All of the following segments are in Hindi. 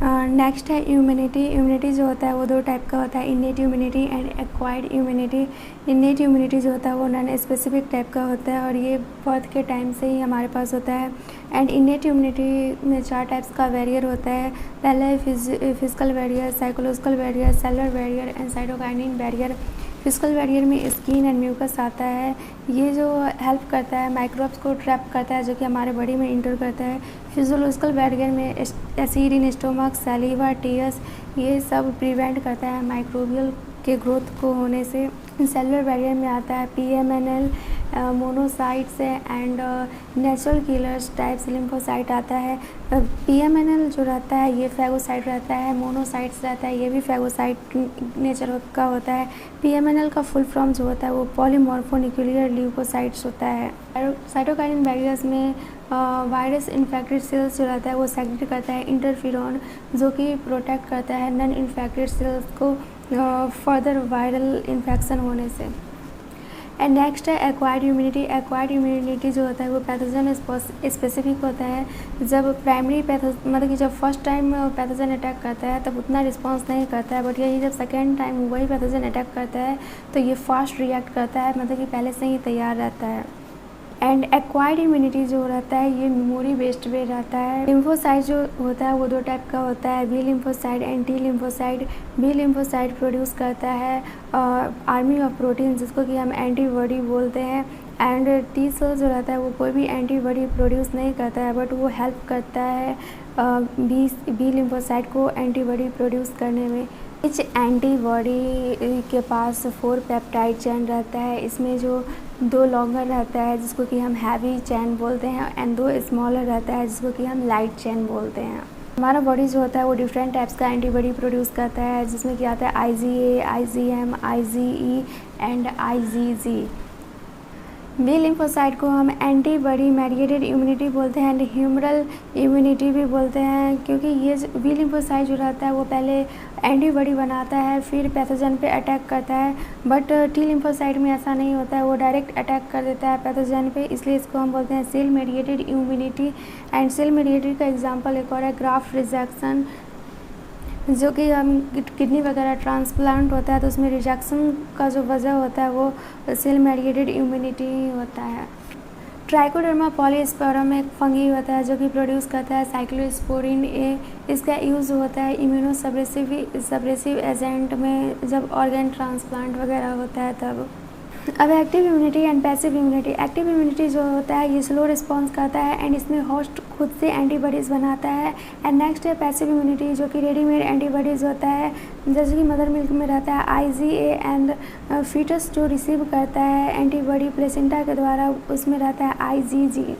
नेक्स्ट है इम्यूनिटी। इम्यूनिटी जो होता है वो दो टाइप का होता है, innate immunity and acquired immunity. Innate immunity जो होता है वो नॉन स्पेसिफिक टाइप का होता है और ये बर्थ के टाइम से ही हमारे पास होता है। एंड इन्नेट इम्यूनिटी में 4 टाइप्स का बैरियर होता है। पहला है physical barrier, psychological barrier, cellular barrier and cytokinin barrier. Physical barrier में स्किन एंड म्यूकस आता है, ये जो हेल्प करता है माइक्रोब्स को ट्रैप करता है जो कि हमारे बॉडी में इंटर करता है। फिजियोलॉजिकल बैरियर में एसिड इन स्टोमक, सैलिवा, टीयर्स, ये सब प्रिवेंट करता है माइक्रोबियल के ग्रोथ को होने से। सेलुलर बैरियर में आता है PMNL, monocytes and natural killers types lymphocyte आता है। पीएमएनएल जो रहता है ये फैगोसाइट रहता है, मोनोसाइट्स रहता है ये भी फैगोसाइट नेचर का होता है। पीएमएनएल का फुल फॉर्म जो होता है वो पॉलीमॉर्फोन्यूक्लियर ल्यूकोसाइट्स होता है। साइटोकाइनिन बैरियर्स में वायरस इन्फेक्टेड सेल्स जो रहता है वो सेक्रेट करता है इंटरफेरॉन जो कि प्रोटेक्ट करता है नॉन इन्फेक्टेड सेल्स को फर्दर वायरल इन्फेक्शन होने से। एंड नेक्स्ट है एक्वायर्ड इम्यूनिटी। एक्वायर्ड इम्यूनिटी जो होता है वो पैथोजन स्पेसिफिक होता है। जब प्राइमरी मतलब कि जब फर्स्ट टाइम पैथोजन अटैक करता है तब उतना रिस्पॉन्स नहीं करता है, बट यही जब सेकेंड टाइम वही पैथोजन अटैक करता है तो ये फास्ट रिएक्ट करता है, मतलब कि पहले से ही तैयार रहता है। एंड एक्वायर्ड इम्यूनिटी जो रहता है ये मेमोरी बेस्ड वे रहता है। लिम्फोसाइट जो होता है वो दो टाइप का होता है, B lymphocyte and T lymphocyte. B lymphocyte produce करता है आर्मी ऑफ प्रोटीन जिसको कि हम एंटीबॉडी बोलते हैं। एंड टी सेल जो रहता है वो कोई भी एंटीबॉडी प्रोड्यूस नहीं करता है, बट वो हेल्प करता है बी लिम्फोसाइट को एंटीबॉडी प्रोड्यूस करने में। इस एंटीबॉडी के पास 4 पेप्टाइड चेन रहता है, इसमें जो 2 लॉन्गर रहता है जिसको कि हम हैवी चेन बोलते हैं एंड 2 स्मॉलर रहता है जिसको कि हम लाइट चेन बोलते हैं। हमारा बॉडी जो होता है वो डिफरेंट टाइप्स का एंटीबॉडी प्रोड्यूस करता है जिसमें कि आता है IgA, IgM, IgE and IgG। B lymphocyte को हम एंटीबॉडी मेडिएटेड इम्यूनिटी बोलते हैं एंड ह्यूमरल इम्यूनिटी भी बोलते हैं, क्योंकि ये बी लिम्फोसाइट जो रहता है वो पहले एंटीबॉडी बनाता है फिर पैथोजन पे अटैक करता है, बट टी लिम्फोसाइट में ऐसा नहीं होता है, वो डायरेक्ट अटैक कर देता है पैथोजन पे, इसलिए इसको हम बोलते हैं cell mediated immunity. And cell mediated का एग्जांपल एक और है ग्राफ्ट रिजेक्शन, जो कि हम किडनी वगैरह ट्रांसप्लांट होता है तो उसमें रिजेक्शन का जो वजह होता है वो सेल मेडिएटेड इम्यूनिटी होता है। ट्राइकोडर्मा पॉलीस्पोरम एक फंगी होता है जो कि प्रोड्यूस करता है साइक्लोस्पोरिन ए। इसका यूज़ होता है इम्यूनो सप्रेसिव एजेंट में जब ऑर्गन ट्रांसप्लांट वगैरह होता है तब। अब active immunity and passive immunity. Active immunity जो होता है ये स्लो रिस्पॉन्स करता है एंड इसमें होस्ट खुद से एंटीबॉडीज़ बनाता है। एंड नेक्स्ट है पैसिव इम्यूनिटी जो कि रेडीमेड एंटीबॉडीज़ होता है, जैसे कि मदर मिल्क में रहता है IgA एंड फीटस जो रिसीव करता है एंटीबॉडी प्लेसेंटा के द्वारा उसमें रहता है IgG।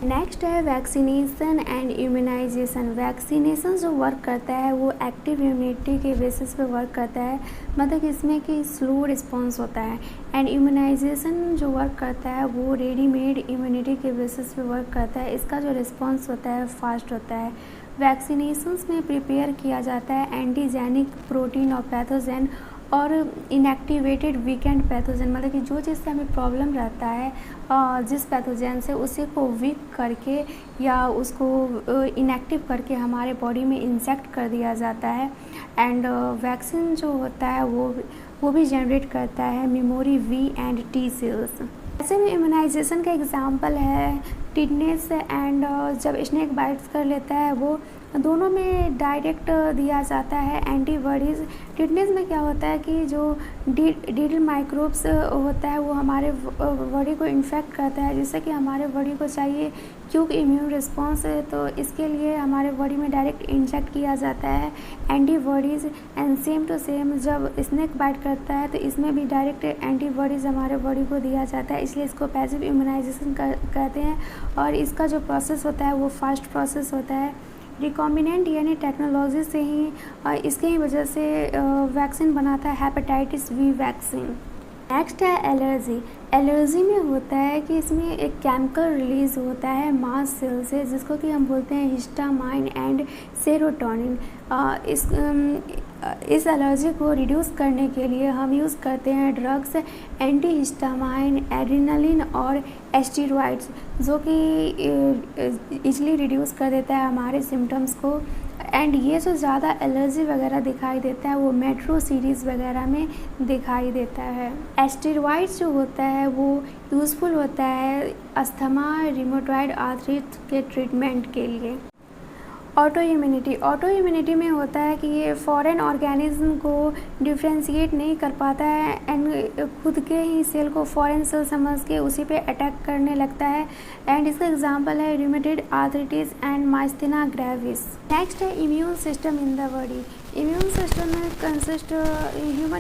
नेक्स्ट है वैक्सीनेशन एंड इम्यूनाइजेशन। वैक्सीनेशन जो वर्क करता है वो एक्टिव इम्यूनिटी के बेसिस पे वर्क करता है, मतलब इसमें कि स्लो रिस्पॉन्स होता है। एंड इम्यूनाइजेशन जो वर्क करता है वो रेडीमेड इम्यूनिटी के बेसिस पे वर्क करता है, इसका जो रिस्पॉन्स होता है फास्ट होता है। वैक्सीनेशंस में प्रिपेयर किया जाता है एंटीजेनिक प्रोटीन और पैथोजन और इनएक्टिवेटेड वीकेंड पैथोजन, मतलब कि जो चीज़ से हमें प्रॉब्लम रहता है जिस पैथोजन से उसी को वीक करके या उसको इनएक्टिव करके हमारे बॉडी में इंजेक्ट कर दिया जाता है। एंड वैक्सीन जो होता है वो भी जनरेट करता है memory B and T cells. ऐसे में इम्यूनाइजेशन का एग्जांपल है टिटनेस एंड जब स्नेक बाइट्स कर लेता है वो दोनों में डायरेक्ट दिया जाता है एंटीबॉडीज़। टिटनेस में क्या होता है कि जो डीडल माइक्रोब्स होता है वो हमारे बॉडी को इन्फेक्ट करता है, जिससे कि हमारे बॉडी को चाहिए क्विक इम्यून रिस्पॉन्स है, तो इसके लिए हमारे बॉडी में डायरेक्ट इंजेक्ट किया जाता है antibodies. And same to same जब स्नेक बाइट करता है तो इसमें भी डायरेक्ट एंटीबॉडीज़ हमारे बॉडी को दिया जाता है, इसलिए इसको पैसिव इम्यूनाइजेशन कहते हैं। और इसका जो प्रोसेस होता है वो फास्ट प्रोसेस होता है। रिकॉम्बिनेंट यानी टेक्नोलॉजी से ही इसके ही वजह से वैक्सीन बनाता है हेपेटाइटिस बी वैक्सीन। नेक्स्ट है एलर्जी। एलर्जी में होता है कि इसमें एक केमिकल रिलीज होता है मास्ट सेल से जिसको कि हम बोलते हैं हिस्टामाइन एंड सेरोटोनिन। इस इस एलर्जी को रिड्यूस करने के लिए हम यूज़ करते हैं ड्रग्स, एंटीहिस्टामाइन, एड्रेनलिन और स्टेरॉइड्स, जो कि इजली रिड्यूस कर देता है हमारे सिम्टम्स को। एंड ये जो ज़्यादा एलर्जी वगैरह दिखाई देता है वो मेट्रो सीरीज़ वगैरह में दिखाई देता है। स्टेरॉइड्स जो होता है वो यूज़फुल होता है अस्थमा, रिमोटॉइड आर्थराइटिस के ट्रीटमेंट के लिए। ऑटो इम्यूनिटी में होता है कि ये फॉरेन ऑर्गेनिज्म को डिफ्रेंशिएट नहीं कर पाता है एंड खुद के ही सेल को फॉरेन सेल समझ के उसी पे अटैक करने लगता है। एंड इसका एग्जांपल है rheumatoid arthritis and myasthenia gravis. Next है immune system in the body. Human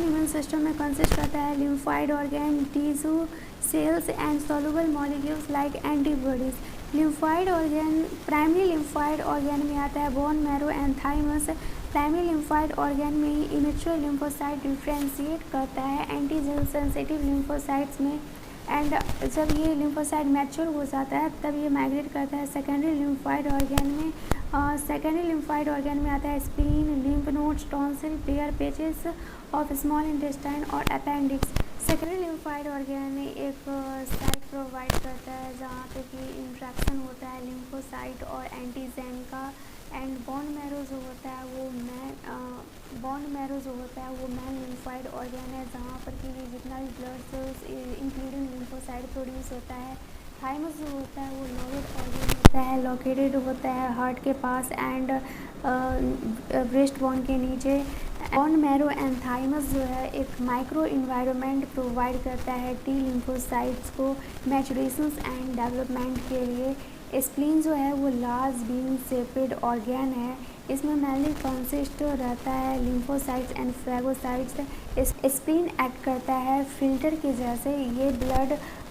immune system में कंसिस्ट करता है lymphoid organ, tissue, cells and soluble molecules like antibodies. Lymphoid organ primary lymphoid organ में आता है bone marrow and thymus. Primary lymphoid organ में ही इमेच्योर लिम्फोसाइट डिफ्रेंशिएट करता है एंटीजन सेंसिटिव लिम्फोसाइट्स में। एंड जब ये लिम्फोसाइट मैच्योर हो जाता है तब ये माइग्रेट करता है सेकेंडरी लिम्फोइड ऑर्गन में। सेकेंडरी लिम्फोइड ऑर्गन में आता है spleen, lymph nodes, tonsil, pair patches of small intestine और अपेंडिक्स। सेकेंडरी लिम्फोइड ऑर्गन एक साइट प्रोवाइड करता है जहाँ पे कि इंट्रैक्शन होता है लिम्फोसाइट और एंटीजन का। एंड बोन मैरो जो होता है वो मैन लिम्फोइड ऑर्गन है जहाँ पर कि जितना भी blood cells including lymphocyte produce होता है। थाइमस जो होता है वो लोवेड ऑर्गन होता है, लोकेटेड होता है हार्ट के पास एंड ब्रेस्ट बोन के नीचे। बोन मैरो एंड थाइमस जो है एक माइक्रो इन्वायरमेंट प्रोवाइड करता है टी लिम्फोसाइट्स को मैचुरेशंस एंड डेवलपमेंट के लिए। स्प्लीन जो है वो लार्ज बीन शेपेड ऑर्गन है। इसमें मेनली कंसिस्ट रहता है lymphocytes and phagocytes. Spleen act करता है फिल्टर के जैसे, ये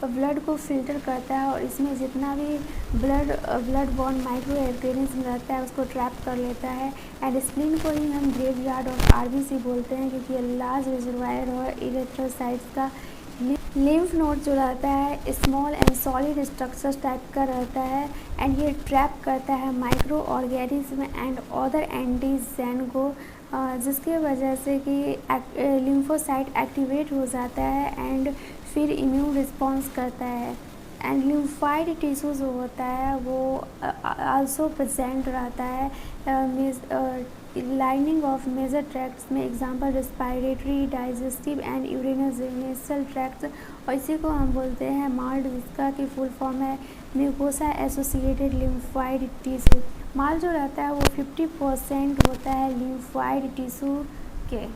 ब्लड को फिल्टर करता है और इसमें जितना भी ब्लड बॉर्न माइक्रो ऑर्गेनिज्म रहता है उसको ट्रैप कर लेता है। एंड स्प्लीन को ही हम ग्रेवयार्ड ऑफ आरबीसी बोलते हैं क्योंकि ये लार्ज रिजर्वायर और इरेथ्रोसाइट्स का। लिम्फ नोड जो रहता है small and solid structures type का रहता है एंड ये ट्रैप करता है micro organism and other antigen को, जिसके वजह से कि लिम्फोसाइट एक्टिवेट हो जाता है एंड फिर इम्यून रिस्पॉन्स करता है। एंड लिम्फोइड टिश्यू जो होता है वो आल्सो प्रेजेंट रहता है लाइनिंग ऑफ मेजर ट्रैक्ट्स में, example respiratory, digestive and urinogenital tracts. और इसी को हम बोलते हैं माल्ड, जिसका की फुल फॉर्म है mucosa associated lymphoid tissue. MALT जो रहता है वो 50% होता है लिम्फोइड टिश्यू के।